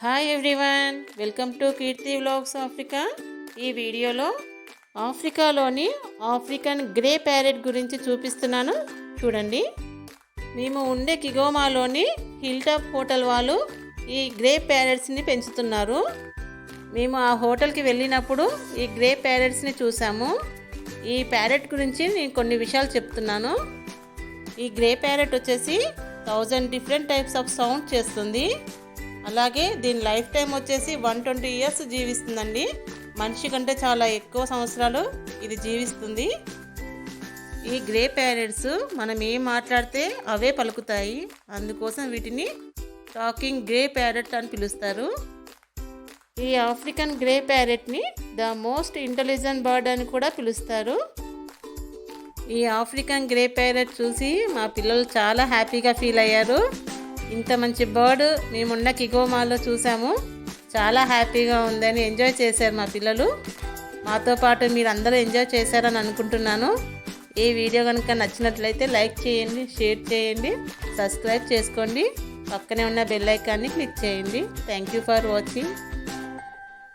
Hi everyone, welcome to Keerthi vlogs Africa. ఈ వీడియోలో ఆఫ్రికాలోని ఆఫ్రికన్ గ్రే ప్యారెట్ గురించి చూపిస్తున్నాను, చూడండి. మేము ఉండే కిగోమాలోని హిల్ టాప్ హోటల్ వాళ్ళు ఈ గ్రే ప్యారెట్స్ని పెంచుతున్నారు. మేము ఆ హోటల్కి వెళ్ళినప్పుడు ఈ గ్రే ప్యారెట్స్ని చూసాము. ఈ ప్యారెట్ గురించి నేను కొన్ని విషయాలు చెప్తున్నాను. ఈ గ్రే ప్యారెట్ వచ్చేసి 1000 డిఫరెంట్ టైప్స్ ఆఫ్ సౌండ్ చేస్తుంది. అలాగే దీని లైఫ్ టైం వచ్చేసి 120 ఇయర్స్ జీవిస్తుందండి. మనిషి కంటే చాలా ఎక్కువ సంవత్సరాలు ఇది జీవిస్తుంది. ఈ గ్రే ప్యారెట్స్ మనం ఏం మాట్లాడితే అవే పలుకుతాయి, అందుకోసం వీటిని టాకింగ్ గ్రే ప్యారెట్ అని పిలుస్తారు. ఈ ఆఫ్రికన్ గ్రే ప్యారెట్ని ద మోస్ట్ ఇంటెలిజెంట్ బర్డ్ అని కూడా పిలుస్తారు. ఈ ఆఫ్రికన్ గ్రే ప్యారెట్ చూసి మా పిల్లలు చాలా హ్యాపీగా ఫీల్ అయ్యారు. ఇంత మంచి బర్డ్ మేమున్న కిగోమాలో చూసాము, చాలా హ్యాపీగా ఉందని ఎంజాయ్ చేశారు మా పిల్లలు. మాతో పాటు మీరు అందరూ ఎంజాయ్ చేశారని అనుకుంటున్నాను. ఈ వీడియో కనుక నచ్చినట్లయితే లైక్ చేయండి, షేర్ చేయండి, సబ్స్క్రైబ్ చేసుకోండి, పక్కనే ఉన్న బెల్ ఐకాన్ని క్లిక్ చేయండి. Thank you for watching.